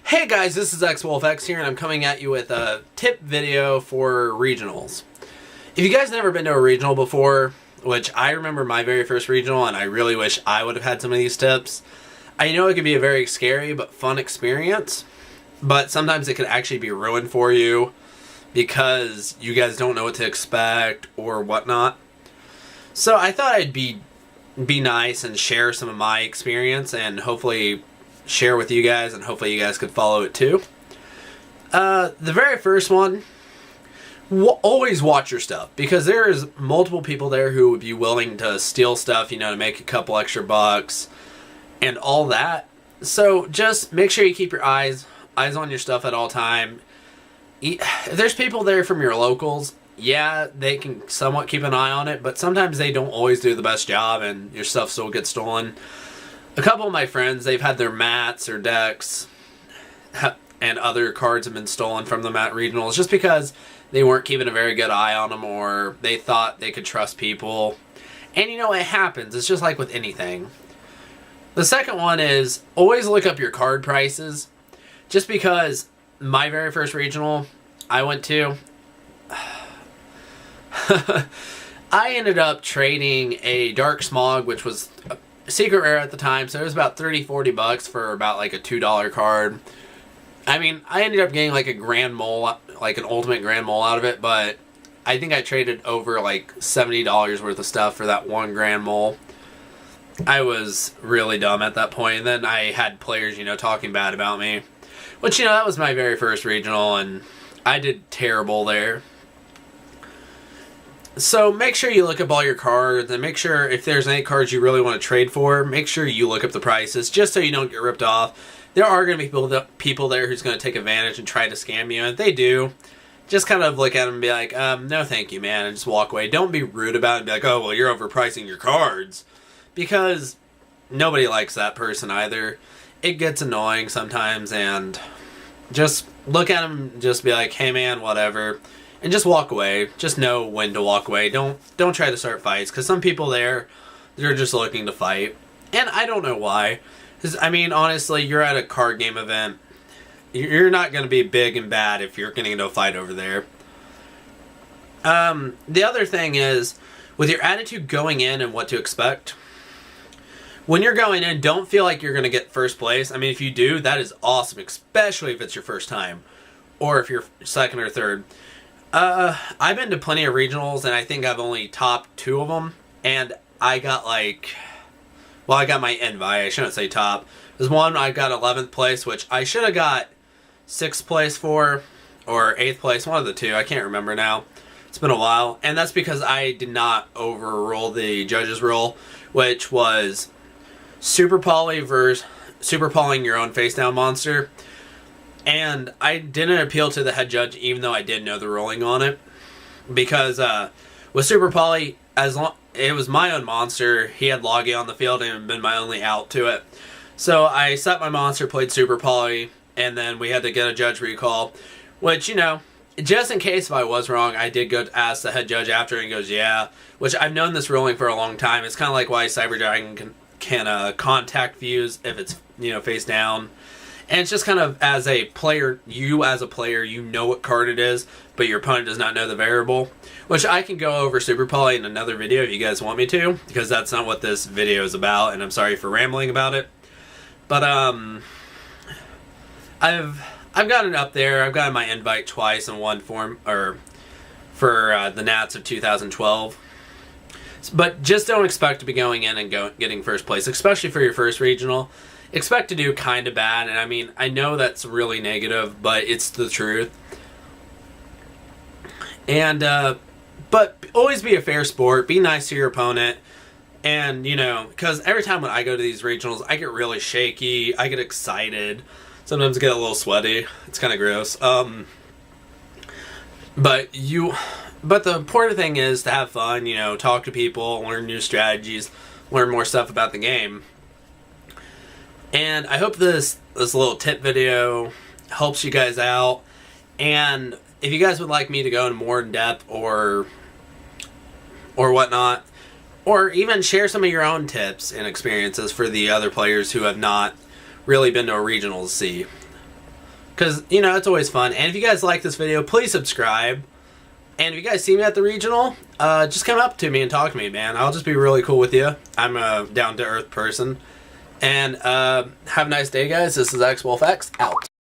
Hey guys, this is XWolfX here, and I'm coming at you with a tip video for regionals. If you guys never been to a regional before, which I remember my very first regional, and I really wish I would have had some of these tips, I know it can be a very scary but fun experience, but sometimes it could actually be ruined for you because you guys don't know what to expect or whatnot. So I thought I'd be nice and share some of my experience and hopefully share with you guys, and hopefully you guys could follow it too. The very first one, always watch your stuff, because there is multiple people there who would be willing to steal stuff, you know, to make a couple extra bucks and all that. So just make sure you keep your eyes on your stuff at all time. If there's people there from your locals, yeah, they can somewhat keep an eye on it, but sometimes they don't always do the best job and your stuff still gets stolen. A couple of my friends, they've had their mats or decks and other cards have been stolen from them at regionals just because they weren't keeping a very good eye on them, or they thought they could trust people. And you know, it happens. It's just like with anything. The second one is always look up your card prices. Just because my very first regional I went to, I ended up trading a Dark Smog, which was secret rare at the time, so it was about $30-40 bucks for about like a $2 card. I mean, I ended up getting like a Grand Mole, like an ultimate Grand Mole out of it, but I think I traded over like $70 worth of stuff for that one Grand Mole. I was really dumb at that point, and then I had players, you know, talking bad about me, which, you know, that was my very first regional, and I did terrible there. So make sure you look up all your cards, and make sure if there's any cards you really want to trade for, make sure you look up the prices just so you don't get ripped off. There are going to be people there who's going to take advantage and try to scam you, and if they do, just kind of look at them and be like, no thank you, man, and just walk away. Don't be rude about it and be like, oh, well, you're overpricing your cards, because nobody likes that person either. It gets annoying sometimes, and just look at them and just be like, hey man, whatever. And just walk away. Just know when to walk away. Don't try to start fights, because some people there, they're just looking to fight. And I don't know why. Because, I mean, honestly, you're at a card game event. You're not going to be big and bad if you're getting into a fight over there. The other thing is, with your attitude going in and what to expect, when you're going in, don't feel like you're going to get first place. I mean, if you do, that is awesome, especially if it's your first time, or if you're second or third. I've been to plenty of regionals, and I think I've only topped 2 of them, and I got like, well, I got my invite, I shouldn't say top. There's one I got 11th place, which I should have got 6th place for, or 8th place, one of the two, I can't remember now. It's been a while, and that's because I did not overrule the judges' rule, which was Super Poly versus Super Polying your own face down monster. And I didn't appeal to the head judge, even though I did know the ruling on it, because with Super Poly, it was my own monster. He had Loggy on the field and it had been my only out to it. So I set my monster, played Super Poly, and then we had to get a judge recall, which, you know, just in case if I was wrong, I did go ask the head judge after, and he goes, yeah, which I've known this ruling for a long time. It's kind of like why Cyber Dragon can contact views if it's, you know, face down. And it's just kind of, as a player, you know what card it is, but your opponent does not know the variable. Which I can go over Super Poly in another video if you guys want me to, because that's not what this video is about, and I'm sorry for rambling about it. But, I've gotten up there. I've gotten my invite twice in one form, or for the Nats of 2012. But just don't expect to be going in and getting first place, especially for your first regional. Expect to do kind of bad, and I mean, I know that's really negative, but it's the truth. And, but always be a fair sport, be nice to your opponent, and, you know, because every time when I go to these regionals, I get really shaky, I get excited, sometimes I get a little sweaty, it's kind of gross. But the important thing is to have fun, you know, talk to people, learn new strategies, learn more stuff about the game. And I hope this little tip video helps you guys out. And if you guys would like me to go in more in depth or whatnot, or even share some of your own tips and experiences for the other players who have not really been to a regional to see, because, you know, it's always fun. And if you guys like this video, please subscribe. And if you guys see me at the regional, just come up to me and talk to me, man. I'll just be really cool with you. I'm a down-to-earth person. And have a nice day, guys. This is XWolfX, out.